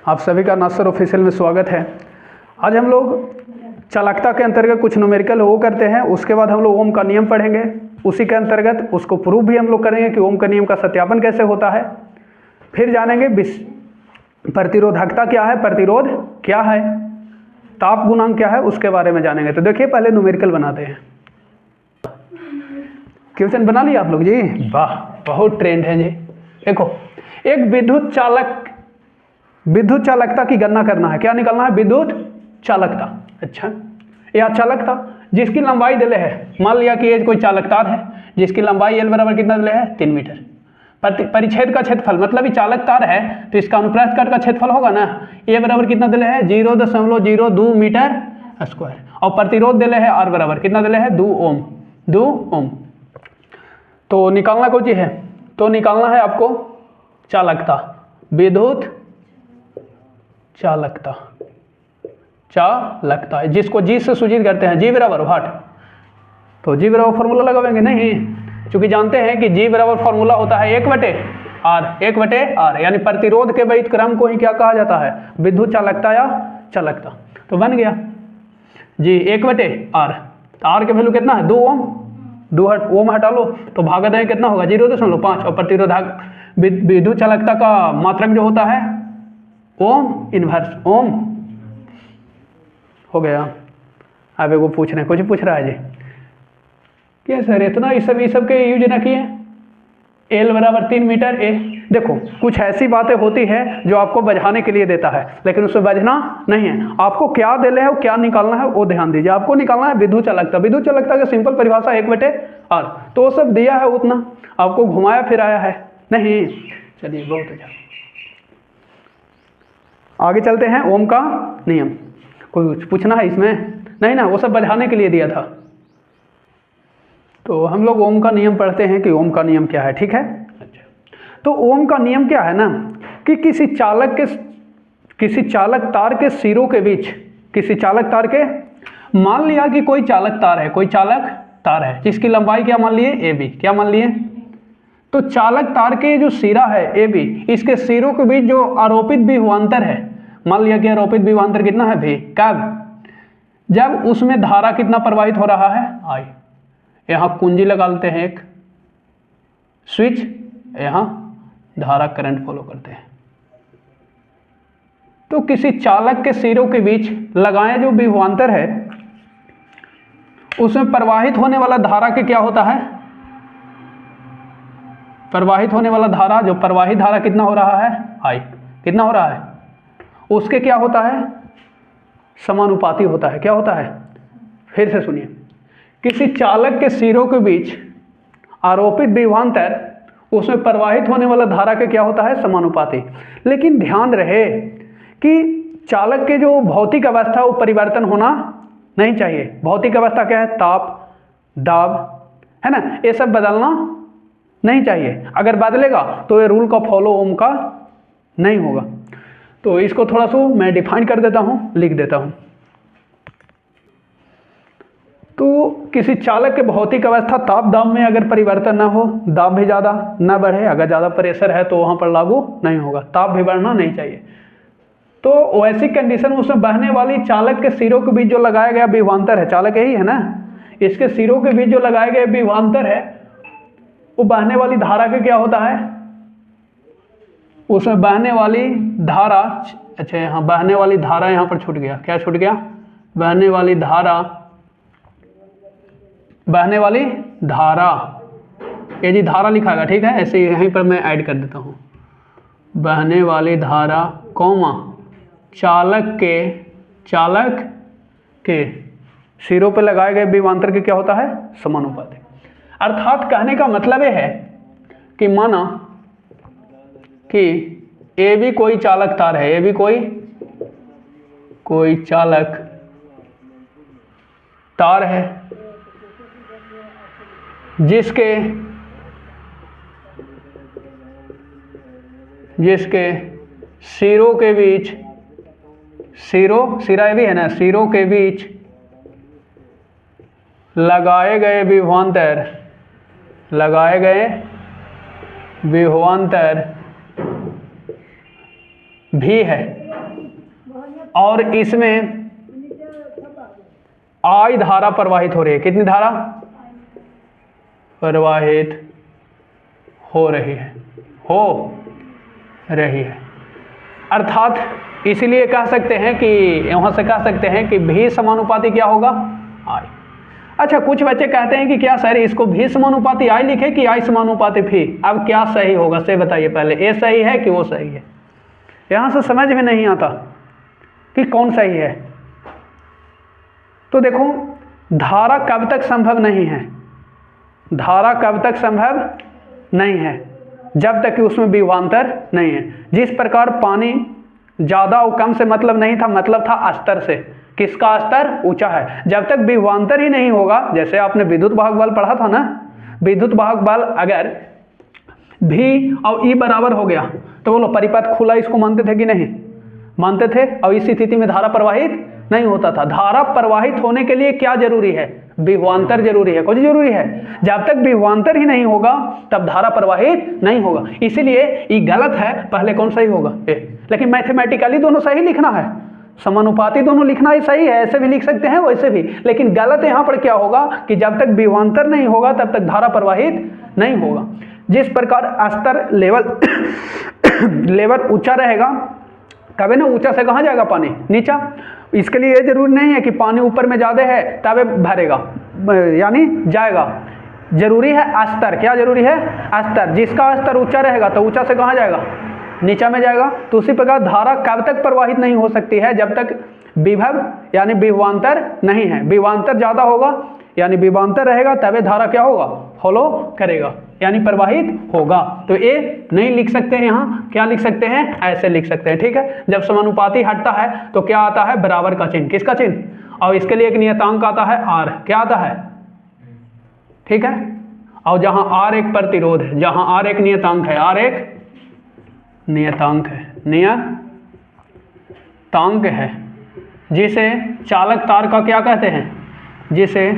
आप सभी का नासर ऑफिशियल में स्वागत है। आज हम लोग चालकता के अंतर्गत कुछ न्यूमेरिकल वो करते हैं, उसके बाद हम लोग ओम का नियम पढ़ेंगे। उसी के अंतर्गत उसको प्रूफ भी हम लोग करेंगे कि ओम का नियम का सत्यापन कैसे होता है। फिर जानेंगे प्रतिरोधकता क्या है, प्रतिरोध क्या है, ताप गुणांक क्या है, उसके बारे में जानेंगे। तो देखिए पहले न्यूमेरिकल बनाते हैं। क्वेश्चन बना लिया आप लोग जी? वाह, बहुत ट्रेंड है जी। देखो, एक विद्युत चालकता की गणना करना है। क्या निकालना है? विद्युत चालकता। अच्छा, या चालकता जिसकी लंबाई दिले है, मान लिया कि ये कोई चालक तार है जिसकी लंबाई L बराबर कितना दिले है? 3 मीटर। परिच्छेद का क्षेत्रफल, मतलब ये चालक तार है तो इसका अनुप्रस्थ काट का क्षेत्रफल होगा ना, A बराबर कितना दिले है? 0.02 मीटर स्क्वायर। और प्रतिरोध दिले है R बराबर कितना दिले है? 2 ओम। 2 ओम। तो निकालना कौन चीज है? तो निकालना है आपको चालकता, विद्युत चालकता है, जिसको जी से सूचित करते हैं। जी बराबर व्हाट? तो जी बराबर फॉर्मूला लगाएंगे नहीं, क्योंकि जानते हैं कि जी बराबर फॉर्मूला होता है 1/R, यानी प्रतिरोध के वैध क्रम को ही क्या कहा जाता है? विद्युत चालकता या चालकता। तो बन गया जी 1/R। R के वैल्यू कितना है? 2 ओम। 2 ओम हटा लो तो भागा दें कितना होगा? 0.5। और प्रतिरोधक विद्युत चालकता का मात्रक जो होता है ओम इनवर्स ओम। हो गया। अब एगो पूछ रहे हैं, कुछ पूछ रहा है जी, क्या सर इतना इस सब के यूज ना किए? L बराबर 3 मीटर A। देखो, कुछ ऐसी बातें होती है जो आपको बझाने के लिए देता है, लेकिन उसमें बझना नहीं है। आपको क्या दे है और क्या निकालना है वो ध्यान दीजिए। आपको निकालना है विद्युत चालकता। विद्युत चालकता की सिंपल परिभाषा 1/R। तो वो सब दिया है उतना, आपको घुमाया फिराया है नहीं। चलिए बहुत अच्छा, आगे चलते हैं। ओम का नियम कुछ पूछना है इसमें? नहीं ना, वो सब बझाने के लिए दिया था। तो हम लोग ओम का नियम पढ़ते हैं कि ओम का नियम क्या है, ठीक है? अच्छा, तो ओम का नियम क्या है ना, कि किसी चालक तार के सिरों के बीच, किसी चालक तार के, मान लिया कि कोई चालक तार है जिसकी लंबाई क्या मान लिए? AB। क्या मान लिए? तो चालक तार के जो सिरा है AB, इसके सिरों के बीच जो आरोपित विभवांतर है, मान लिया कि आरोपित विभवांतर कितना है? V। कब? जब उसमें धारा कितना प्रवाहित हो रहा है? I। यहां कुंजी लगा लेते हैं, एक स्विच, यहां धारा करंट फॉलो करते हैं। तो किसी चालक के सिरों के बीच लगाए जो विभवांतर है उसमें प्रवाहित होने वाला धारा के क्या होता है? प्रवाहित होने वाला धारा, जो प्रवाहित धारा कितना हो रहा है? I। कितना हो रहा है? उसके क्या होता है? समानुपाती होता है। क्या होता है? फिर से सुनिए, किसी चालक के सिरों के बीच आरोपित विभवांतर, उसमें प्रवाहित होने वाला धारा के क्या होता है? समानुपाती। लेकिन ध्यान रहे कि चालक के जो भौतिक अवस्था वो परिवर्तन होना नहीं चाहिए। भौतिक अवस्था क्या है? ताप, दाब, है ना, ये सब बदलना नहीं चाहिए। अगर बदलेगा तो ये रूल का फॉलो ओम का नहीं होगा। तो इसको थोड़ा सा मैं डिफाइन कर देता हूं, लिख देता हूं। तो किसी चालक के भौतिक अवस्था ताप दाब में अगर परिवर्तन ना हो, दाब भी ज़्यादा ना बढ़े, अगर ज़्यादा प्रेशर है तो वहाँ पर लागू नहीं होगा, ताप भी बढ़ना नहीं चाहिए। तो वैसी कंडीशन में उसमें बहने वाली चालक के सिरों के बीच जो लगाया गया विभवांतर है, चालक यही है ना, इसके सिरों के बीच जो लगाए गए विभवांतर है वो बहने वाली धारा के क्या होता है? उसमें बहने वाली धारा, अच्छा यहाँ बहने वाली धारा यहाँ पर छूट गया। क्या छूट गया? बहने वाली धारा, ये जी धारा लिखाएगा, ठीक है? ऐसे यहीं पर मैं ऐड कर देता हूँ, बहने वाली धारा कौमा चालक के सिरों पर लगाए गए विभवांतर के क्या होता है? समानुपाती। अर्थात कहने का मतलब यह है कि माना कि AB कोई चालक तार है, AB कोई चालक तार है जिसके सिरों के बीच, सिरा AB है ना, सिरों के बीच लगाए गए विभवांतर भी है। और इसमें I धारा प्रवाहित हो रही है। कितनी धारा प्रवाहित हो रही है, अर्थात इसलिए कह सकते हैं कि यहां से कह सकते हैं कि भी समानुपाती क्या होगा I। अच्छा, कुछ बच्चे कहते हैं कि क्या सर इसको भी समानुपाती I लिखे कि I समानुपाती भी। अब क्या सही होगा से बताइए पहले, ये सही है कि वो सही है। यहां से समझ में नहीं आता कि कौन सही है। तो देखो, धारा कब तक संभव नहीं है, धारा कब तक संभव नहीं है, जब तक कि उसमें विभवांतर नहीं है। जिस प्रकार पानी ज़्यादा और कम से मतलब नहीं था, मतलब था स्तर से। किसका स्तर ऊंचा है। जब तक विभवांतर ही नहीं होगा, जैसे आपने विद्युत वाहक बल पढ़ा था ना, विद्युत वाहक बल अगर भी और ई बराबर हो गया तो बोलो परिपथ खुला, इसको मानते थे कि नहीं मानते थे। और इस स्थिति में धारा प्रवाहित नहीं होता था। धारा प्रवाहित होने के लिए क्या जरूरी है, विभवांतर जरूरी है। कुछ जरूरी है, जब तक विभवांतर ही नहीं होगा तब धारा प्रवाहित नहीं होगा। इसीलिए ये गलत है, पहले कौन सही होगा ए। लेकिन मैथमेटिकली दोनों सही लिखना है, समानुपाती दोनों लिखना ही सही है, ऐसे भी लिख सकते हैं वैसे भी। लेकिन गलत यहाँ पर क्या होगा कि जब तक विभवांतर नहीं होगा तब तक धारा प्रवाहित नहीं होगा। जिस प्रकार स्तर लेवल ऊंचा रहेगा, कभी ना ऊंचा से कहाँ जाएगा पानी नीचा। इसके लिए ये जरूरी नहीं है कि पानी ऊपर में ज़्यादा है तब भरेगा यानी जाएगा। जरूरी है स्तर। क्या जरूरी है, स्तर। जिसका स्तर ऊंचा रहेगा तो ऊंचा से कहाँ जाएगा, नीचा में जाएगा। तो उसी प्रकार धारा कब तक प्रवाहित नहीं हो सकती है, जब तक विभव यानी विभवांतर नहीं है। विभवांतर ज़्यादा होगा यानी विभवांतर रहेगा तभी धारा क्या होगा, फॉलो करेगा यानी प्रवाहित होगा। तो ये नहीं लिख सकते हैं, यहाँ क्या लिख सकते हैं, ऐसे लिख सकते हैं। ठीक है। जब समानुपाती हटता है तो क्या आता है, बराबर का चिन्ह। किसका चिन्ह, और इसके लिए एक नियतांक आता है R। क्या आता है, ठीक है। और जहाँ R एक प्रतिरोध है, जहाँ R एक नियतांक है, R एक नियतांक है, नियतांक है, जिसे चालक तार का क्या कहते हैं, जिसे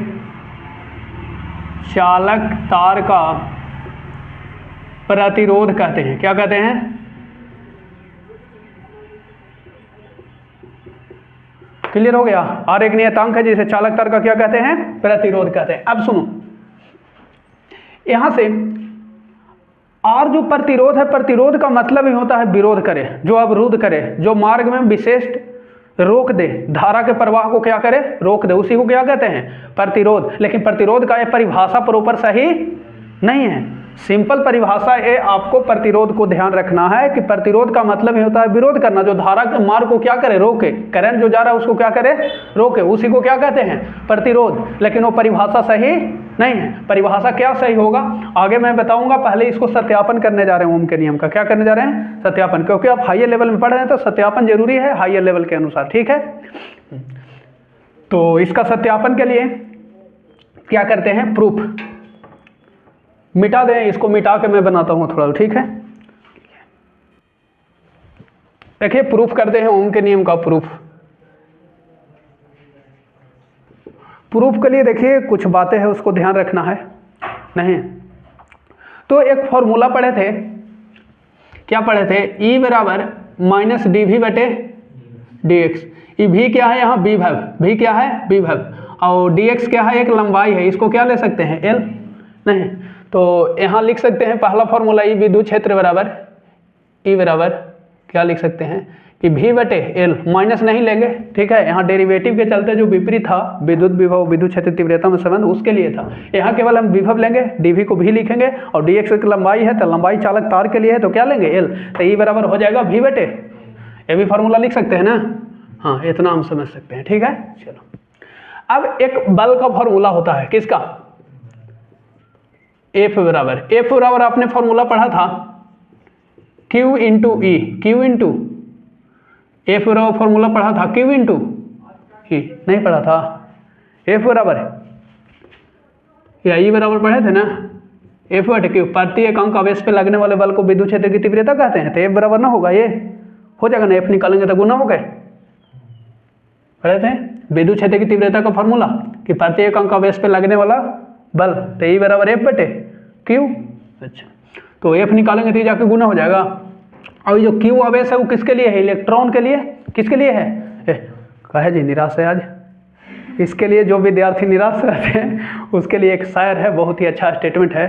चालक तार का प्रतिरोध कहते हैं। क्या कहते हैं, क्लियर हो गया। R एक नियतांक है जिसे चालक तार का क्या कहते हैं, प्रतिरोध कहते हैं। अब सुनो, यहां से R जो प्रतिरोध है, प्रतिरोध का मतलब ही होता है विरोध करे, जो अवरुद्ध करे, जो मार्ग में विशिष्ट रोक दे, धारा के प्रवाह को क्या करे, रोक दे, उसी को क्या कहते हैं, प्रतिरोध। लेकिन प्रतिरोध का यह परिभाषा प्रॉपर सही नहीं है। सिंपल परिभाषा ये आपको प्रतिरोध को ध्यान रखना है कि प्रतिरोध का मतलब ही होता है विरोध करना, जो धारा के मार्ग को क्या करे, रोके। करंट जो जा रहा है उसको क्या करे, रोके, उसी को क्या कहते हैं, प्रतिरोध। लेकिन वो परिभाषा सही नहीं है। परिभाषा क्या सही होगा आगे मैं बताऊंगा, पहले इसको सत्यापन करने जा रहे हैं। ओम के नियम का क्या करने जा रहे हैं, सत्यापन। क्योंकि आप हाइयर लेवल में पढ़ रहे हैं तो सत्यापन जरूरी है हाइयर लेवल के अनुसार। ठीक है। तो इसका सत्यापन के लिए क्या करते हैं, प्रूफ मिटा दें, इसको मिटा के मैं बनाता हूं थोड़ा। ठीक है। देखिए प्रूफ करते हैं ओम के नियम का प्रूफ। प्रूफ के लिए देखिए कुछ बातें हैं उसको ध्यान रखना है। नहीं तो एक फॉर्मूला पढ़े थे, क्या पढ़े थे, E बराबर माइनस dV बटे dx। ये V क्या है, यहाँ विभव, V क्या है, विभव, और dx क्या है, एक लंबाई है। इसको क्या ले सकते हैं, L। नहीं तो यहाँ लिख सकते हैं पहला फॉर्मूला, ई विद्युत क्षेत्र बराबर ई बराबर क्या लिख सकते हैं कि V बटे L, माइनस नहीं लेंगे। ठीक है। यहाँ डेरिवेटिव के चलते जो विपरीत था विद्युत विभव विद्युत क्षेत्र तीव्रता में संबंध, उसके लिए था। यहाँ केवल हम विभव लेंगे, dV को भी लिखेंगे, और dx एक लंबाई है तो लंबाई चालक तार के लिए है तो क्या लेंगे, L। तो E बराबर हो जाएगा V बटे, ये भी फॉर्मूला लिख सकते हैं ना, हाँ इतना हम समझ सकते हैं। ठीक है। चलो अब एक बल का फॉर्मूला होता है, किसका, F बराबर आपने फॉर्मूला पढ़ा था Q इंटू ई, Q इंटू F बराबर फॉर्मूला पढ़ा था Q इंटू ई, नहीं पढ़ा था। F बराबर या E बराबर पढ़े थे ना, F बटे Q, प्रति एकांक आवेश पे लगने वाले बल को विद्युत क्षेत्र की तीव्रता कहते हैं। तो F बराबर ना होगा, ये हो जाएगा ना, F निकालेंगे तो गुना हो गए, पढ़े थे विद्युत क्षेत्र की तीव्रता का फॉर्मूला कि प्रति एकांक आवेश पे लगने वाला बल, तो E बराबर F बटे Q। अच्छा तो F निकालेंगे तो जाके गुना हो जाएगा। और जो Q आवेश है वो किसके लिए है, इलेक्ट्रॉन के लिए। किसके लिए है, कहे जी निराश है आज। इसके लिए जो विद्यार्थी निराश रहते हैं उसके लिए एक शायर है, बहुत ही अच्छा स्टेटमेंट है।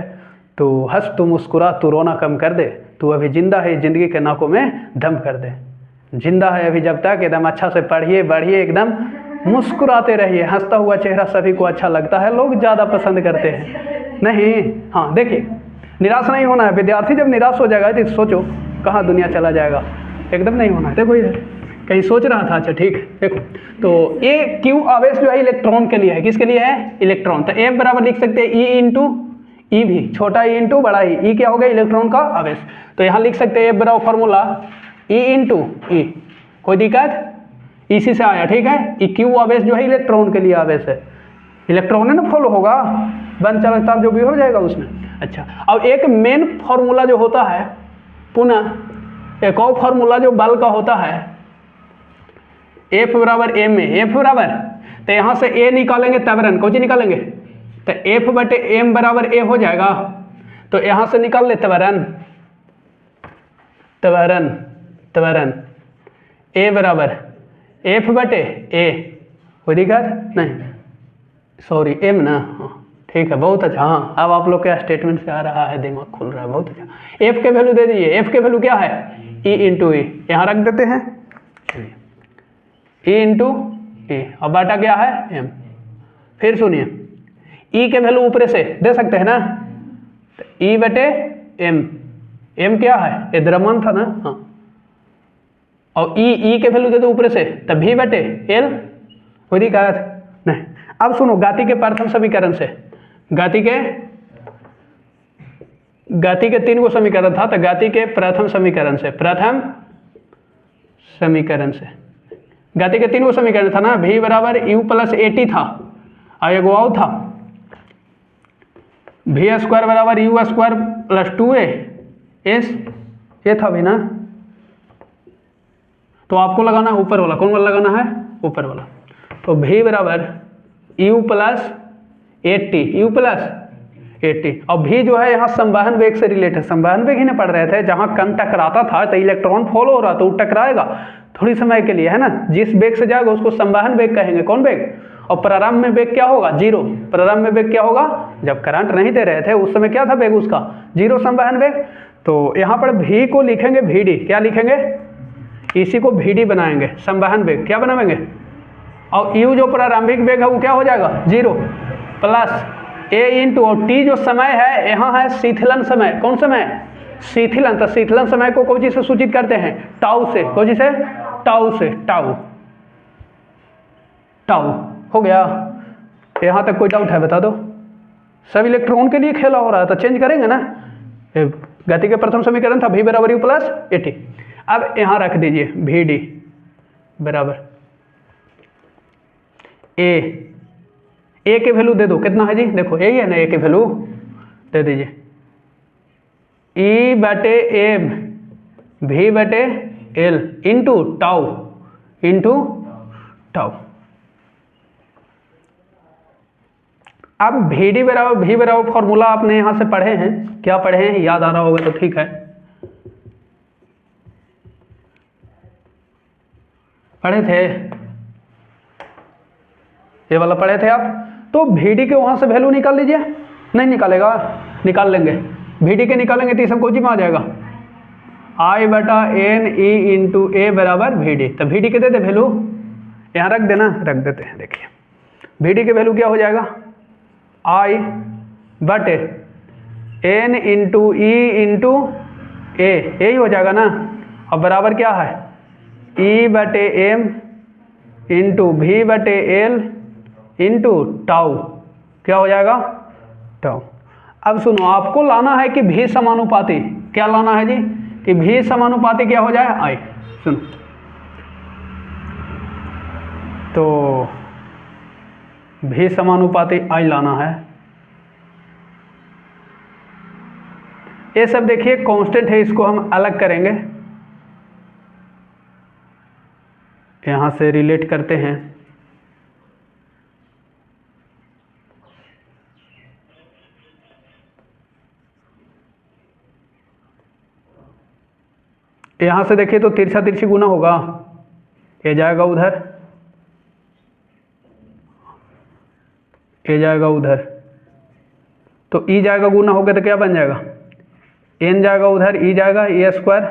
तो हंस तू मुस्कुरा तू रोना कम कर दे, तू अभी जिंदा है ज़िंदगी के नाकों में दम कर दे। जिंदा है अभी जब तक एकदम अच्छा से पढ़िए बढ़िए, एकदम मुस्कुराते रहिए। हंसता हुआ चेहरा सभी को अच्छा लगता है, लोग ज़्यादा पसंद करते हैं। नहीं, हाँ देखिए, निराश नहीं होना है। विद्यार्थी जब निराश हो जाएगा तो सोचो कहाँ दुनिया चला जाएगा, एकदम नहीं होना है। देखो इधर कहीं सोच रहा था, अच्छा ठीक है। देखो तो ये क्यू आवेश जो है इलेक्ट्रॉन के लिए है। किसके लिए है? इलेक्ट्रॉन। तो F बराबर लिख सकते हैं E इंटू ई भी, छोटा ई इंटू बड़ा ई। क्या हो गया? इलेक्ट्रॉन का आवेश। तो यहाँ लिख सकते हैं F बराबर फॉर्मूला E इंटू ई। कोई दिक्कत? इसी से आया, ठीक है। ई क्यू आवेश जो है इलेक्ट्रॉन के लिए आवेश है। इलेक्ट्रॉन है ना, फॉलो होगा, बंद चालकता जो भी हो जाएगा उसमें। अच्छा, अब एक मेन फॉर्मूला जो होता है, पुनः एक और फॉर्मूला जो बल का होता है, F बराबर M में। F बराबर, तो यहाँ से A निकालेंगे तब रन, कौन सी निकालेंगे? तो F बटे M बराबर A हो जाएगा। तो यहाँ से निकाल ले तबरन, तबरन, तबरन A बराबर F बटे A। कोई दिक्कत नहीं, सॉरी M ना, हाँ ठीक है, बहुत अच्छा। हाँ अब आप लोग क्या स्टेटमेंट से आ रहा है, दिमाग खुल रहा है, बहुत अच्छा। F के वैल्यू दे दीजिए। F के वैल्यू क्या है? E इंटू ई, यहाँ रख देते हैं E इंटू ई, और बाटा क्या है? M। फिर सुनिए, E के वैल्यू ऊपर से दे सकते हैं ना, तो E बटे M। M क्या है? ये द्रव्यमान था ना, हाँ। और E के वैल्यू दे दो ऊपर से, तब V बटे L। कोई दिक्कत नहीं। अब सुनो, गति के प्रथम समीकरण से, गति के 3 गो समीकरण था, तो गति के प्रथम समीकरण से, प्रथम समीकरण से गति के 3 गो समीकरण था ना, V बराबर U प्लस AT था, और एगो और था V स्क्वायर बराबर U square plus 2A S, ये था भी ना। तो आपको लगाना है ऊपर वाला। कौन वाला लगाना है? ऊपर वाला। तो V बराबर U प्लस 80, U प्लस 80, और V जो है यहाँ संवहन वेग से रिलेटेड, संवहन वेग ही ना पढ़ रहे थे। जहाँ कण टकराता था तो इलेक्ट्रॉन फॉलो हो रहा, तो वो टकराएगा थोड़ी समय के लिए, है ना। जिस वेग से जाएगा उसको संवहन वेग कहेंगे। कौन वेग? और प्रारंभ में वेग क्या होगा? जीरो। प्रारंभ में वेग क्या होगा? जब करंट नहीं दे रहे थे उस समय क्या था वेग उसका? जीरो संवहन वेग। तो यहाँ पर V को लिखेंगे VD। क्या लिखेंगे? इसी को VD बनाएंगे, संवहन वेग क्या बनाएंगे। और U जो प्रारंभिक वेग है वो क्या हो जाएगा? जीरो, प्लस A इंटू, और T जो समय है यहाँ है शीतलन समय। कौन समय? शीतलन। तो शीतलन समय को कौन चीज से सूचित करते हैं? टाउ से। कौन चीज से? टाउ से। टाउ, टाउ हो गया। यहाँ तक कोई डाउट है बता दो। सब इलेक्ट्रॉन के लिए खेला हो रहा है, तो चेंज करेंगे ना। गति के प्रथम समीकरण था V बराबर U प्लस 80। अब यहाँ रख दीजिए VD बराबर A के वैल्यू दे दो। कितना है जी? देखो यही है ना A के वैल्यू, दे दीजिए E बटे M V बटे L into tau, into tau. अब VD बराबर V बराबर फॉर्मूला आपने यहाँ से पढ़े हैं, क्या पढ़े हैं याद आ रहा होगा तो ठीक है। पढ़े थे, ये वाला पढ़े थे आप। तो VD के वहाँ से वैल्यू निकाल लीजिए। नहीं निकालेगा? निकाल लेंगे। VD के निकालेंगे तो सब कोची में आ जाएगा, I बटा N E इंटू A बराबर VD। तो VD के देते वैल्यू, यहाँ रख देना, रख देते हैं। देखिए VD के वैल्यू क्या हो जाएगा? I बटे N into E into A, यही हो जाएगा ना। और बराबर क्या है? E बटे M इंटू V बटे L इंटू टाउ। क्या हो जाएगा? टाउ। अब सुनो, आपको लाना है कि V समानुपाती, क्या लाना है जी? कि V समानुपाती क्या हो जाए? I। सुनो, तो V समानुपाती I लाना है। ये सब देखिए कांस्टेंट है, इसको हम अलग करेंगे, यहाँ से रिलेट करते हैं। यहाँ से देखिए तो तिरछा तिरछी गुना होगा, ये जाएगा उधर, ये जाएगा उधर, तो ई जाएगा गुना होकर तो क्या बन जाएगा, एन जाएगा उधर, ई जाएगा, ई स्क्वायर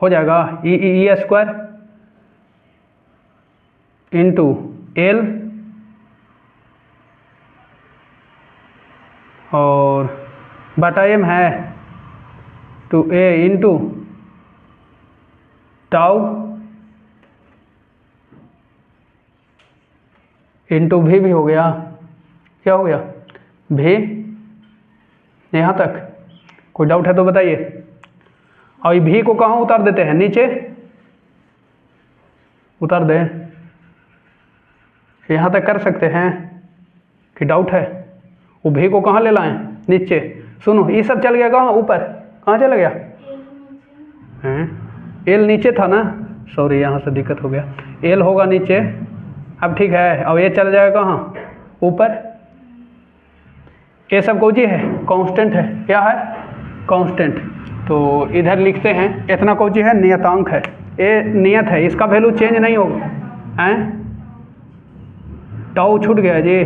हो जाएगा, ई स्क्वायर इंटू एल और बटा एम है two A into tau into भी हो गया, क्या हो गया भी, यहाँ तक कोई डाउट है तो बताइए। और भी को कहाँ उतार देते हैं, नीचे उतार दें, यहाँ तक कर सकते हैं कि डाउट है, वो भी को कहाँ ले लाएं, नीचे। सुनो ये सब चल गया कहाँ, ऊपर, कहाँ चला गया, एल नीचे था ना, सॉरी यहाँ से दिक्कत हो गया, एल होगा नीचे, अब ठीक है। अब ये चल जाएगा कहाँ, ऊपर। ये सब कौन सी है, कांस्टेंट है, क्या है, कांस्टेंट। तो इधर लिखते हैं इतना कौन सी है, नियतांक है, ये नियत है, इसका वैल्यू चेंज नहीं होगा, हैं। टाउ छूट गया जी,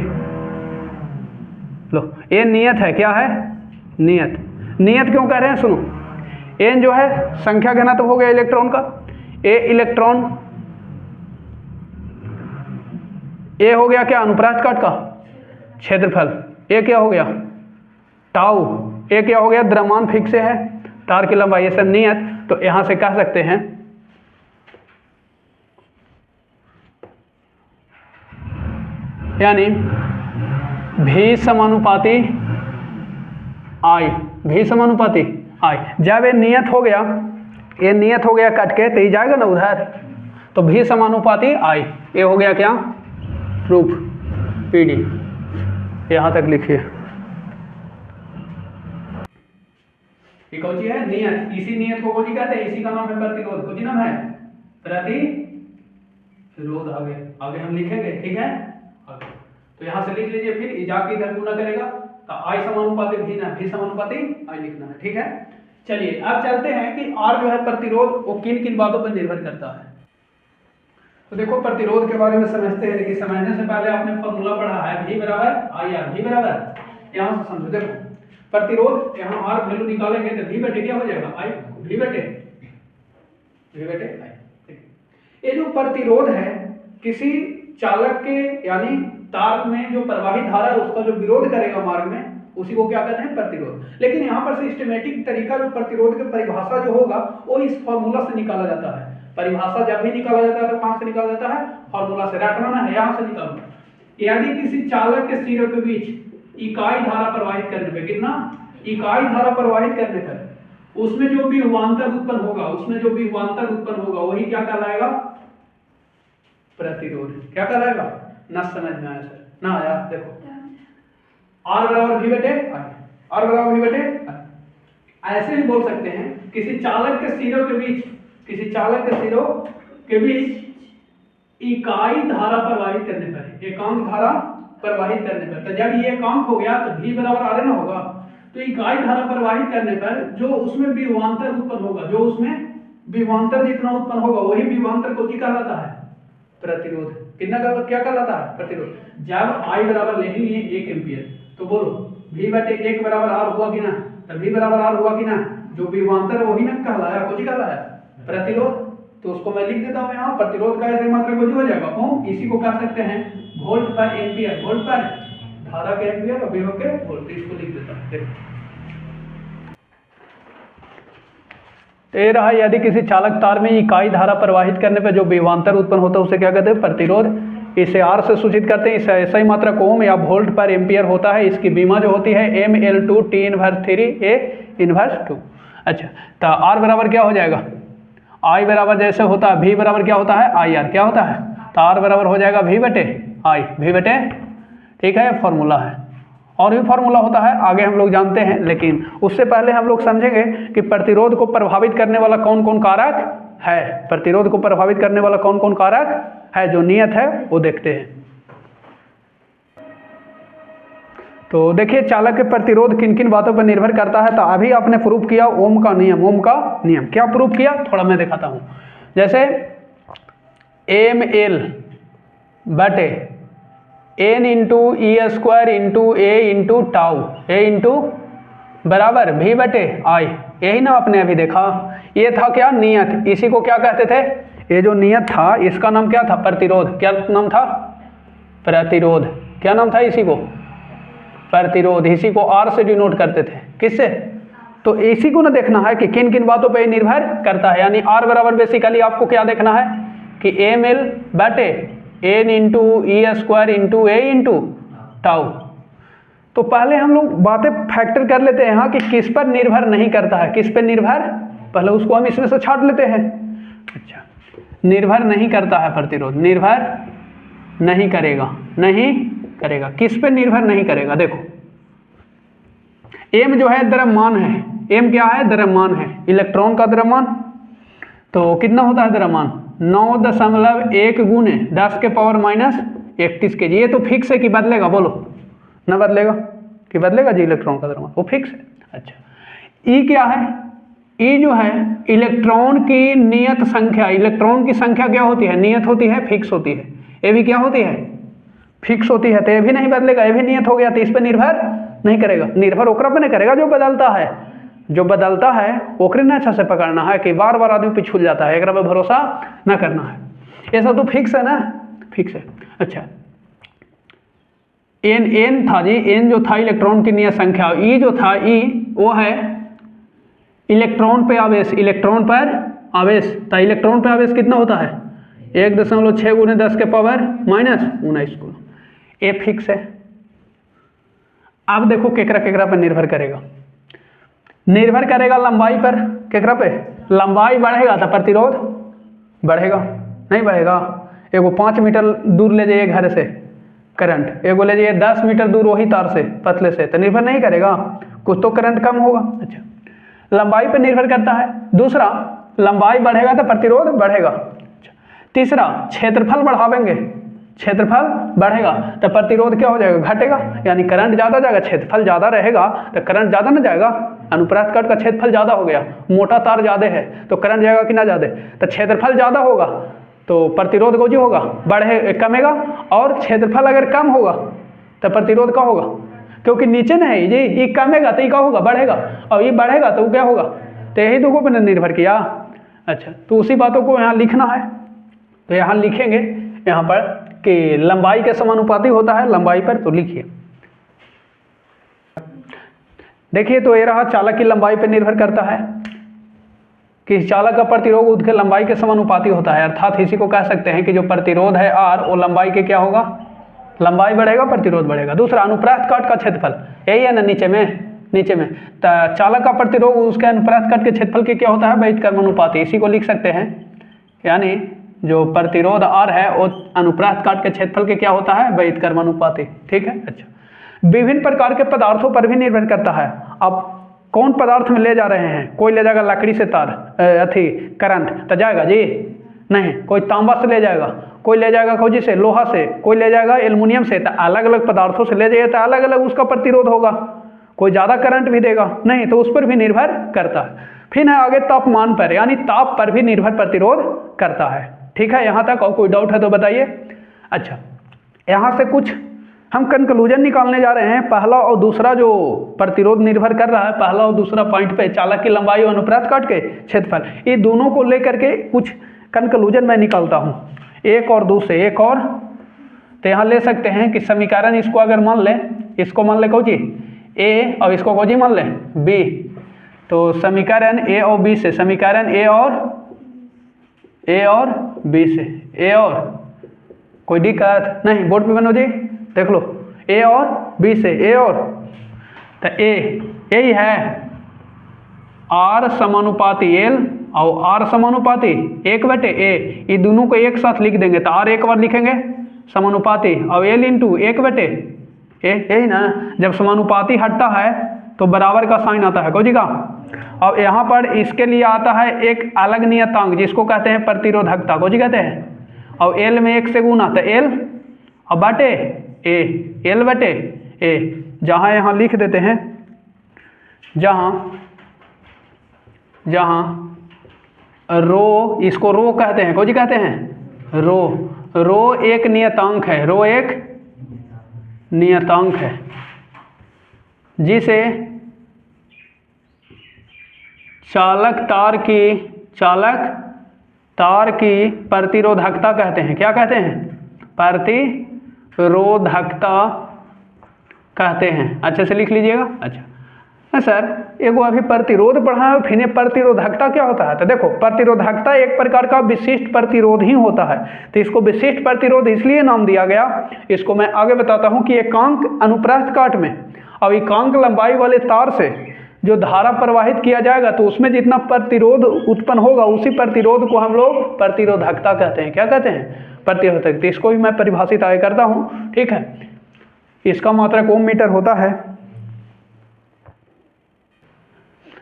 लो ये नियत है, क्या है, नियत। नियत क्यों कह रहे हैं, सुनो, एन जो है संख्या घनत्व हो गया इलेक्ट्रॉन का, ए इलेक्ट्रॉन, ए हो गया क्या, अनुप्रास्थ काट का क्षेत्रफल, ए क्या हो गया टाउ, ए क्या हो गया द्रव्यमान फिक्स है, तार की लंबाई, ये सब नियत। तो यहां से कह सकते हैं यानी भी समानुपाती आई, भी समानुपाती आई। जब ये नियत हो गया, ये नियत हो गया कट के, तो ये जाएगा ना उधर, तो भी समानुपाती आई, ये हो गया क्या, प्रूफ पीडी। यहां तक लिखिए, ये कौन सी है, नियत। इसी नियत को कौन सी कहते हैं, इसी का नाम है प्रतिरोध। कौन सी नाम है, प्रतिरोध। आगे आगे हम लिखेंगे, ठीक है। तो यहां से लिख लीजिए, फिर जाके इधर गुना करेगा तो आई समानुपाती भी ना, भी समानुपाती आई लिखना है, ठीक है। चलिए अब चलते हैं कि आर जो है प्रतिरोध, वो किन किन बातों पर निर्भर करता है। तो देखो प्रतिरोध के बारे में समझते हैं, लेकिन समझने से पहले आपने फॉर्मूला पढ़ा है, V बराबर आई आर। V बराबर, यहाँ से समझो, देखो प्रतिरोध, यहाँ आर वैल्यू निकालेंगे तो V बटे क्या हो जाएगा, आई, V बटे आई। ये जो प्रतिरोध है, किसी चालक के यानी तार में जो प्रवाहित धारा है उसका जो विरोध करेगा मार्ग में, उसी को क्या कहते हैं, प्रतिरोध। लेकिन यहाँ पर सिस्टमेटिक तरीका जो प्रतिरोध की परिभाषा जो होगा वो इस फॉर्मूला से निकाला जाता है। परिभाषा जब भी निकाला जाता है तो कहां से निकाला जाता है, फॉर्मूला से। रटना है, यहां से निकालना। यदि किसी चालक के सिरों के बीच इकाई धारा प्रवाहित करने पे, कितना, इकाई धारा प्रवाहित करने पर उसमें जो भी विभवांतर उत्पन्न होगा, उसमें जो भी विभवांतर उत्पन्न होगा वही क्या कहलाएगा, प्रतिरोध। क्या कहलाएगा, ना समझ में आया सर, ना आया, देखो आर बराबर भी बटे आई, आर बराबर भी बटे आई। ऐसे भी बोल सकते हैं, किसी चालक के सिरों के बीच, किसी चालक के सिरों के बीच इकाई धारा प्रवाहित करने पर, एकांक धारा प्रवाहित करने पर, तो जब ये एकांक हो गया तो V बराबर आर ना होगा। तो इकाई धारा प्रवाहित करने पर जो उसमें विभवांतर उत्पन्न होगा, जो उसमें विभवांतर जितना उत्पन्न होगा वही विभवांतर को क्या कहलाता है, प्रतिरोध। कितना का क्या कहलाता है, प्रतिरोध। जब I बराबर ले लिए 1 एम्पियर, तो बोलो V बटे 1 बराबर R हुआ कि ना, तो V बराबर R हुआ कि ना, जो विभवांतर वही ना कहलाया, कौन सी कहलाया, प्रतिरोध। तो उसको मैं लिख देता हूं यहाँ, प्रतिरोध का ऐसे मात्रा कुछ हो जाएगा ओम। इसी को कह सकते हैं वोल्ट पर एम्पियर, वोल्ट पर धारा के एम्पियर और विभव के वोल्ट। इसको लिख देता हूं, देखो ये रहा। यदि किसी चालक तार में इकाई धारा प्रवाहित करने पर जो विभवांतर उत्पन्न होता है उसे क्या कहते हैं, प्रतिरोध। इसे आर से सूचित करते हैं। इसे ऐसा ही मात्रा को ओम या वोल्ट पर एम्पियर होता है। इसकी बीमा जो होती है ML2 T inverse 3 A inverse 2। अच्छा, तो आर बराबर क्या हो जाएगा, आई बराबर जैसे होता है V बराबर क्या होता है, आई आर। क्या होता है, तो आर बराबर हो जाएगा V बटे आई, V बटे, ठीक है, फॉर्मूला है। और भी फार्मूला होता है, आगे हम लोग जानते हैं। लेकिन उससे पहले हम लोग समझेंगे कि प्रतिरोध को प्रभावित करने वाला कौन कौन कारक है। प्रतिरोध को प्रभावित करने वाला कौन कौन कारक है, जो नियत है वो देखते हैं। तो देखिए चालक के प्रतिरोध किन किन बातों पर निर्भर करता है। तो अभी आपने प्रूफ किया ओम का नियम, ओम का नियम। क्या प्रूफ किया, थोड़ा मैं दिखाता हूँ। जैसे एम एल बटे N into E square into ए इंटू टाउ, ए इंटू बराबर भी बटे आई। यही ना आपने अभी देखा, ये था क्या नियत, इसी को क्या कहते थे, ये जो नियत था इसका नाम क्या था, प्रतिरोध। क्या नाम था, प्रतिरोध। क्या नाम था इसी को, प्रतिरोध। इसी को आर से डिनोट करते थे, किससे, तो इसी को ना देखना है कि किन किन बातों पे निर्भर करता है। यानी आर बराबर बेसिकली आपको क्या देखना है कि एम एल बटे N into E square into ए इंटू टाउ। तो पहले हम लोग बातें फैक्टर कर लेते हैं यहाँ कि किस पर निर्भर नहीं करता है, किस पर निर्भर, पहले उसको हम इसमें से छाट लेते हैं। अच्छा, निर्भर नहीं करता है प्रतिरोध, निर्भर नहीं करेगा, नहीं करेगा। किस पर निर्भर नहीं करेगा, देखो एम जो है द्रव्यमान है, एम क्या है, द्रव्यमान है, इलेक्ट्रॉन का द्रव्यमान। तो कितना होता है द्रव्यमान, 9.1 गुने 10 के पावर माइनस 31 kg। ये तो फिक्स है कि बदलेगा, बोलो ना बदलेगा कि बदलेगा जी, इलेक्ट्रॉन का द्रव्यमान वो फिक्स है। अच्छा, ई क्या है, ई जो है इलेक्ट्रॉन की नियत संख्या, इलेक्ट्रॉन की संख्या क्या होती है, नियत होती है, फिक्स होती है। ये भी क्या होती है, फिक्स होती है। तो ये भी नहीं बदलेगा, ये भी नियत हो गया, तो इस पर निर्भर नहीं करेगा। निर्भर ओकरा पर नहीं करेगा जो बदलता है, जो बदलता है ओकरे ने अच्छा से पकड़ना है कि बार बार आदमी पिछुल जाता है, एक पे भरोसा ना करना है। ये सब तो फिक्स है ना, फिक्स है। अच्छा, एन था जी, एन जो था इलेक्ट्रॉन की नियत संख्या, ई जो था ई वो है इलेक्ट्रॉन पे आवेश, इलेक्ट्रॉन पर आवेश। तो इलेक्ट्रॉन पे आवेश कितना होता है, 1.6 गुने 10 के पावर माइनस 19 को। ये फिक्स है। अब देखो केकरा केकरा पर निर्भर करेगा, निर्भर करेगा लंबाई पर। केकरा पे, लंबाई बढ़ेगा तो प्रतिरोध बढ़ेगा, नहीं बढ़ेगा। एगो 5 मीटर दूर ले जाइए घर से करंट, एगो ले जाइए 10 मीटर दूर वही तार से पतले से, तो निर्भर नहीं करेगा, कुछ तो करंट कम होगा। अच्छा, लंबाई पर निर्भर करता है। दूसरा, लंबाई बढ़ेगा तो प्रतिरोध बढ़ेगा। अच्छा, तीसरा, क्षेत्रफल बढ़ावेंगे, क्षेत्रफल बढ़ेगा तो प्रतिरोध क्या हो जाएगा, घटेगा। यानी करंट ज़्यादा जाएगा, क्षेत्रफल ज़्यादा रहेगा तो करंट ज़्यादा ना जाएगा। अनुप्रस्थ काट का क्षेत्रफल ज़्यादा हो गया, मोटा तार ज़्यादा है तो करंट जाएगा कि ना ज़्यादा, तो क्षेत्रफल ज़्यादा होगा तो प्रतिरोध को जो होगा बढ़े कमेगा, और क्षेत्रफल अगर कम होगा तो प्रतिरोध का होगा, क्योंकि नीचे ना है जी, ये कमेगा तो ये क्या होगा, बढ़ेगा, और ये बढ़ेगा तो वो क्या होगा। तो यही दो को निर्भर किया। अच्छा, तो उसी बातों को यहाँ लिखना है। तो यहाँ लिखेंगे यहाँ पर कि लंबाई के समानुपाती होता है लंबाई पर, तो लिखिए। देखिए, तो ये रहा चालक की लंबाई पर निर्भर करता है कि चालक का प्रतिरोध उसके लंबाई के समानुपाती होता है। अर्थात इसी को कह सकते हैं कि जो प्रतिरोध है आर, वो लंबाई के क्या होगा, लंबाई बढ़ेगा, प्रतिरोध बढ़ेगा। दूसरा, अनुप्रस्थ काट का क्षेत्रफल, यही है ना नीचे में, नीचे में तो चालक का प्रतिरोध उसके अनुप्रस्थ काट के क्षेत्रफल के क्या होता है, व्युत्क्रमानुपाती। इसी को लिख सकते हैं, यानी जो प्रतिरोध आर है वो अनुप्रस्थ काट के क्षेत्रफल के क्या होता है, व्युत्क्रमानुपाती। ठीक है। अच्छा, विभिन्न प्रकार के पदार्थों पर भी निर्भर करता है। अब कौन पदार्थ में ले जा रहे हैं, कोई ले जाएगा लकड़ी से तार करंट तो जाएगा जी नहीं, कोई तांबा से ले जाएगा, कोई ले जाएगा खोजी से लोहा से, कोई ले जाएगा एल्युमिनियम से। तो अलग अलग पदार्थों से ले जाइए तो अलग अलग उसका प्रतिरोध होगा, कोई ज़्यादा करंट भी देगा नहीं, तो उस पर भी निर्भर करता है। फिर है आगे तापमान पर, यानी ताप पर भी निर्भर प्रतिरोध करता है। ठीक है, यहाँ तक और कोई डाउट है तो बताइए। अच्छा, यहाँ से कुछ हम कंक्लूजन निकालने जा रहे हैं। पहला और दूसरा जो प्रतिरोध निर्भर कर रहा है, पहला और दूसरा पॉइंट पे, चालक की लंबाई और अनुप्रस्थ काट के क्षेत्रफल, ये दोनों को लेकर के कुछ कंक्लूजन मैं निकालता हूँ, एक और दूसरे, एक और। तो यहाँ ले सकते हैं कि समीकरण इसको अगर मान ले, इसको मान ले कौची ए और इसको कौची मान ले बी, तो समीकरण ए और बी से, समीकरण ए और बी से, ए और कोई दिक्कत नहीं, बोर्ड पे बनो जी, देख लो, ए और बी से, ए और, तो ए यही है आर समानुपाती एल और आर समानुपाती 1/a, ये दोनों को एक साथ लिख देंगे तो आर एक बार लिखेंगे समानुपाती और एल इंटू 1/a, यही ना। जब समानुपाती हटता है तो बराबर का साइन आता है कोजी का। अब यहाँ पर इसके लिए आता है एक अलग नियतांक जिसको कहते हैं प्रतिरोधकता, कोजी कहते हैं, और एल में 1 से गुना तो एल और बटे ए, एल बटे ए। जहाँ यहाँ लिख देते हैं, जहाँ रो, इसको रो कहते हैं, कोजी कहते हैं रो एक नियतांक है, रो एक नियतांक है जिसे चालक तार की प्रतिरोधकता कहते हैं। क्या कहते हैं? प्रतिरोधकता कहते हैं। अच्छे से लिख लीजिएगा। अच्छा सर एगो अभी प्रतिरोध पढ़ा है, फिर प्रतिरोधकता क्या होता है? तो देखो प्रतिरोधकता एक प्रकार का विशिष्ट प्रतिरोध ही होता है, तो इसको विशिष्ट प्रतिरोध इसलिए नाम दिया गया। इसको मैं आगे बताता हूँ कि एकांक अनुप्रस्थ काट में और एकांक लंबाई वाले तार से जो धारा प्रवाहित किया जाएगा तो उसमें जितना प्रतिरोध उत्पन्न होगा उसी प्रतिरोध को हम लोग प्रतिरोधकता कहते हैं। क्या कहते हैं? प्रतिरोधकता। इसको भी मैं परिभाषित आगे करता हूँ, ठीक है। इसका मात्रक ओम मीटर होता है।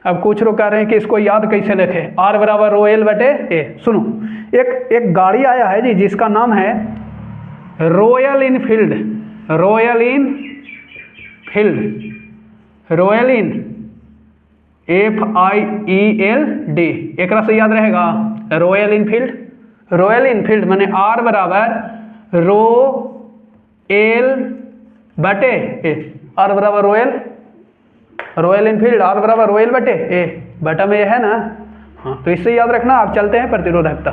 अब कुछ लोग कह रहे हैं कि इसको याद कैसे रखें, R बराबर रो एल बटे ए। सुनो, एक गाड़ी आया है जी जिसका नाम है रॉयल इनफील्ड, रॉयल इन FIELD, एक से याद रहेगा रॉयल इनफील्ड माने R बराबर रो एल बटे ए। R बराबर रॉयल इनफील्ड, R बराबर रॉयल बटे ए, बटा में ये है ना। हाँ तो इससे याद रखना। आप चलते हैं प्रतिरोधकता,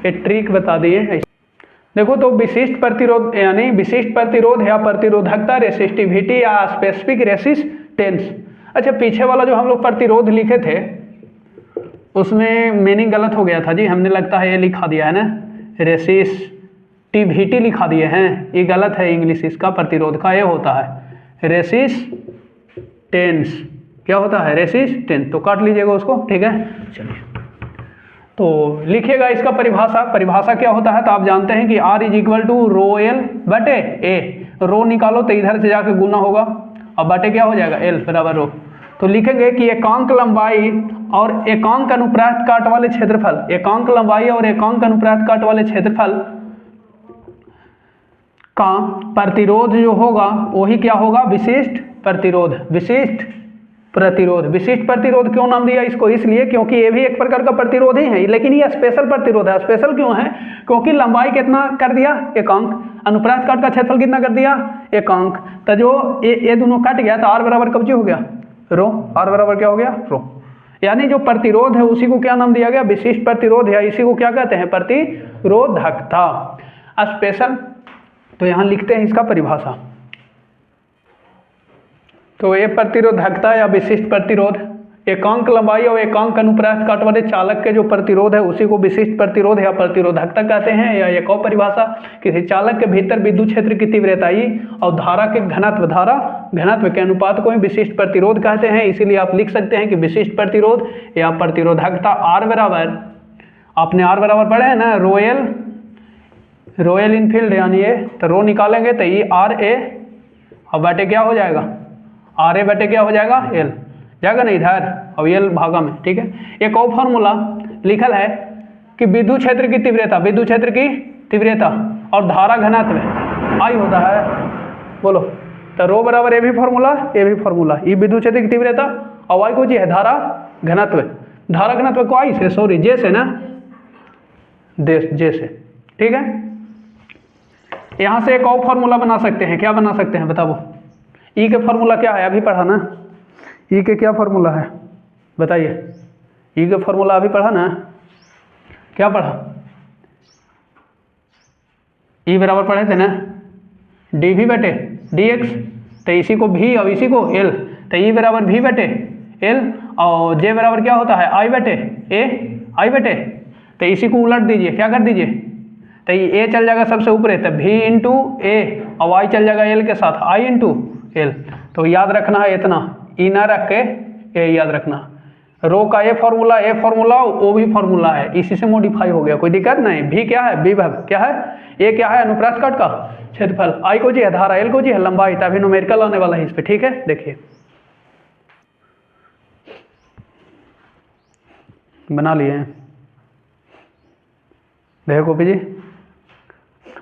ये ट्रिक बता दिए। देखो तो विशिष्ट प्रतिरोध यानी विशिष्ट प्रतिरोध या प्रतिरोधकता, रेसिस्टिविटी या स्पेसिफिक रेसिस्टेंस। अच्छा पीछे वाला जो हम लोग प्रतिरोध लिखे थे उसमें मीनिंग गलत हो गया था जी, हमने लगता है ये लिखा दिया है ना, रेसिस्टिविटी लिखा दिए हैं, ये गलत है। इंग्लिश इसका प्रतिरोध का ये होता है रेसिस्टेंस। क्या होता है? रेसिस्टेंस। तो काट लीजिएगा उसको, ठीक है। चलिए तो लिखिएगा इसका परिभाषा क्या होता है। तो आप जानते हैं कि R = रो एल बटे ए। रो निकालो तो इधर से जाके गुना होगा और बटे क्या हो जाएगा? L बराबर रो। तो लिखेंगे कि एकांक लंबाई और एकांक अनुप्रस्थ काट वाले क्षेत्रफल, एकांक लंबाई और एकांक अनुप्रस्थ काट वाले क्षेत्रफल का प्रतिरोध जो होगा वही क्या होगा? विशिष्ट प्रतिरोध क्यों नाम दिया इसको? इसलिए क्योंकि ये भी एक प्रकार का प्रतिरोध ही है, लेकिन ये स्पेशल प्रतिरोध है। स्पेशल क्यों है? क्योंकि लंबाई कितना कर दिया? एकांक। अनुप्रस्थ काट का क्षेत्रफल कितना कर दिया? एकांक। तो जो ये दोनों कट गया तो R बराबर कब्जे हो गया रो। R बराबर क्या हो गया? रो। यानी जो प्रतिरोध है उसी को क्या नाम दिया गया? विशिष्ट प्रतिरोध है। इसी को क्या कहते हैं? प्रतिरोधकता। स्पेशल तो यहाँ लिखते हैं इसका परिभाषा। तो ये प्रतिरोधकता या विशिष्ट प्रतिरोध, एकांक लंबाई और एकांक अनुप्रस्थ काट वाले चालक के जो प्रतिरोध है उसी को विशिष्ट प्रतिरोध या प्रतिरोधकता कहते हैं। या एक और परिभाषा, किसी चालक के भीतर विद्युत क्षेत्र की तीव्रता I और धारा के घनत्व के अनुपात को ही विशिष्ट प्रतिरोध कहते हैं। इसीलिए आप लिख सकते हैं कि विशिष्ट प्रतिरोध या प्रतिरोधकता R बराबर, आपने R बराबर पढ़े है ना, रॉयल इनफील्ड यानी ये, तो रो निकालेंगे तो ये RA और बटे क्या हो जाएगा? RA बटे क्या हो जाएगा? L जाएगा ना इधर और L भागा में, ठीक है। एक और फॉर्मूला लिखल है कि विद्युत क्षेत्र की तीव्रता और धारा घनत्व I होता है, बोलो। तो रो बराबर ये भी फॉर्मूला ये विद्युत क्षेत्र की तीव्रता और Y को जी है धारा घनत्व को I से, सॉरी J से ना, J से, ठीक है। यहाँ से एक और फॉर्मूला बना सकते हैं। क्या बना सकते हैं बताओ? E के फॉर्मूला क्या है? अभी पढ़ा ना। E के क्या फॉर्मूला है बताइए? E के फॉर्मूला अभी पढ़ा ना, क्या पढ़ा? E बराबर पढ़े थे ना, dV बटे dx। तो इसी को V और इसी को L, तो E बराबर V बटे L और J बराबर क्या होता है? I बटे A। तो इसी को उलट दीजिए, क्या कर दीजिए? तो ये A चल जाएगा सबसे ऊपर है, तो V इंटू A और Y चल जाएगा L के साथ, I इंटू L। तो याद रखना है इतना, E ना रख के A याद रखना। रो का ये फॉर्मूला वो भी फॉर्मूला है, इसी से मॉडिफाई हो गया, कोई दिक्कत नहीं। V क्या है? विभव। क्या है? A क्या है? अनुप्रस्थ काट का क्षेत्रफल। I को जी है धारा, L को जी है लंबाई। तभी न्यूमेरिकल आने वाला है इस पे, ठीक है। देखिए बना लिए हैं, देखो कॉपी जी,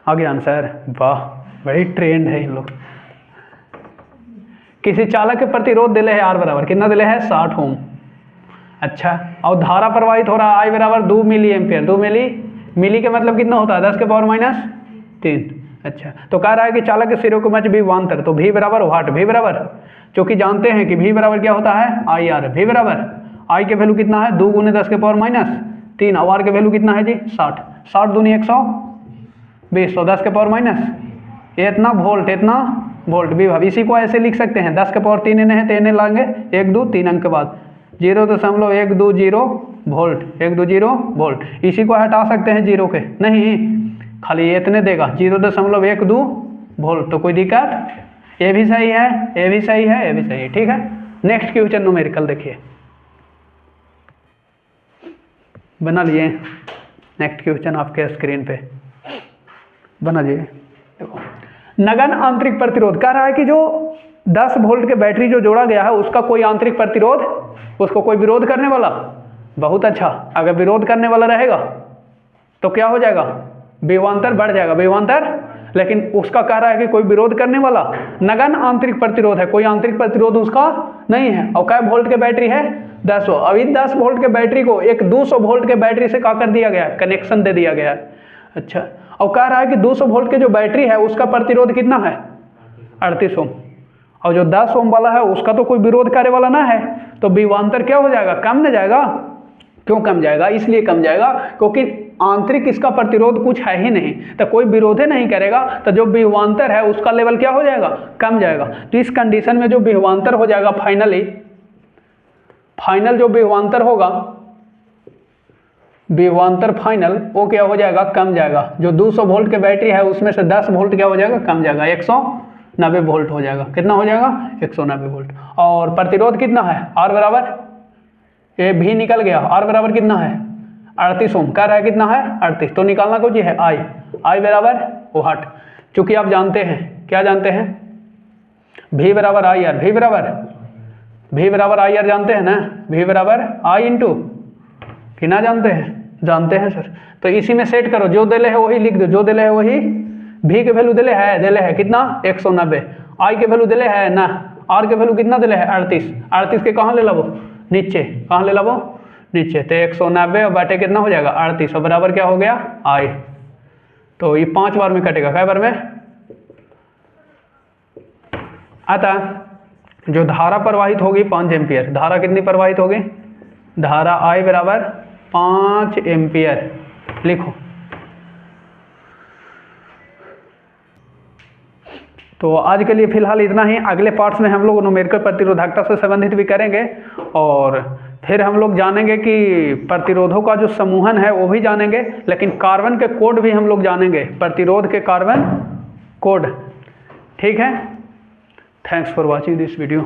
आ गया आंसर। वाह बड़ी ट्रेंड है इन लोग। किसी चालक के प्रतिरोध दिले है R बराबर कितना दिले है? 60 ओम। अच्छा, और धारा प्रवाहित हो रहा है I बराबर 2 मिली मिली के मतलब कितना होता है 10 के पावर माइनस 3। अच्छा, तो कह रहा है कि चालक के सिरों के मध्य विभवांतर, तो V बराबर वाट, V बराबर, क्योंकि जानते हैं कि V बराबर क्या होता है IR, V बराबर I के वैल्यू कितना है 2 × 10 के पावर माइनस 3, और R के वैल्यू कितना है जी 60, 60 दूनी 120, तो 10 के पावर माइनस इतना वोल्ट, इतना वोल्ट विभव। इसी को ऐसे लिख सकते हैं 10 के पावर 3 इन्हें है तो इन्हें लाएंगे 1 2 3 अंक के बाद 0.120 वोल्ट, 120 वोल्ट। इसी को हटा सकते हैं जीरो के, नहीं खाली इतने देगा 0.12 वोल्ट, तो कोई दिक्कत, ये भी सही है, ये भी सही है, ये भी सही है, ठीक है। नेक्स्ट क्वेश्चन न्यूमेरिकल देखिए, बना लिए नेक्स्ट क्वेश्चन आपके स्क्रीन पे बना लिए। देखो, नगण्य आंतरिक प्रतिरोध कह रहा है कि जो 10 वोल्ट के बैटरी जो जोड़ा गया है उसका कोई आंतरिक प्रतिरोध, उसको कोई विरोध करने वाला, बहुत अच्छा, अगर विरोध करने वाला रहेगा तो क्या हो जाएगा, विभवांतर बढ़ जाएगा, विभवांतर, लेकिन उसका कह रहा है कि कोई विरोध करने वाला नगण्य आंतरिक प्रतिरोध है, कोई आंतरिक प्रतिरोध उसका नहीं है, और क्या वोल्ट के बैटरी है 10 वोल्ट। अभी 10 वोल्ट के बैटरी को एक 200 वोल्ट के बैटरी से क्या कर दिया गया, कनेक्शन दे दिया गया है। अच्छा, और कह रहा है कि 200 वोल्ट के जो बैटरी है उसका प्रतिरोध कितना है 38 ओम, और जो 10 ओम वाला है उसका तो कोई विरोध करने वाला ना है, तो विभवांतर क्या हो जाएगा, कम न जाएगा। क्यों कम जाएगा, इसलिए कम जाएगा क्योंकि आंतरिक इसका प्रतिरोध कुछ है ही नहीं, तो कोई विरोध नहीं करेगा, तो जो विभवांतर है उसका लेवल क्या हो जाएगा, कम जाएगा। तो इस कंडीशन में जो विभवांतर हो जाएगा फाइनल जो विभवांतर होगा, विभवांतर फाइनल वो क्या हो जाएगा, कम जाएगा। जो 200 वोल्ट के बैटरी है उसमें से 10 वोल्ट क्या हो जाएगा, कम जाएगा, 190 वोल्ट हो जाएगा। कितना हो जाएगा, 190 वोल्ट। और प्रतिरोध कितना है, R बराबर, ये भी निकल गया, R बराबर कितना है 38 ओम, कह रहा है कितना है 38, तो निकालना कुछ है I बराबर वाट। चूंकि आप जानते हैं, क्या जानते हैं, V बराबर IR, V बराबर IR जानते हैं ना, V बराबर I इंटू, कि ना जानते हैं, जानते हैं सर। तो इसी में सेट करो, जो दिले है वही लिख दो, जो दिले है वही, V के वैल्यू दिले है कितना 190, I के वैल्यू दिले है ना, R के वैल्यू कितना दिले है 38 के कहाँ ले लो नीचे, कहाँ ले लो नीचे, तो 190 और बाटे कितना हो जाएगा 38, और बराबर क्या हो गया I। तो ये 5 बार में कटेगा, क्या बार में आता, जो धारा प्रवाहित होगी 5 एम्पियर, धारा कितनी प्रवाहित होगी, धारा I बराबर 5 एम्पियर लिखो। तो आज के लिए फिलहाल इतना ही, अगले पार्ट्स में हम लोग न्यूमेरिकल प्रतिरोधकता से संबंधित भी करेंगे, और फिर हम लोग जानेंगे कि प्रतिरोधों का जो समूहन है वो भी जानेंगे, लेकिन कार्बन के कोड भी हम लोग जानेंगे, प्रतिरोध के कार्बन कोड, ठीक है। Thanks for watching this video.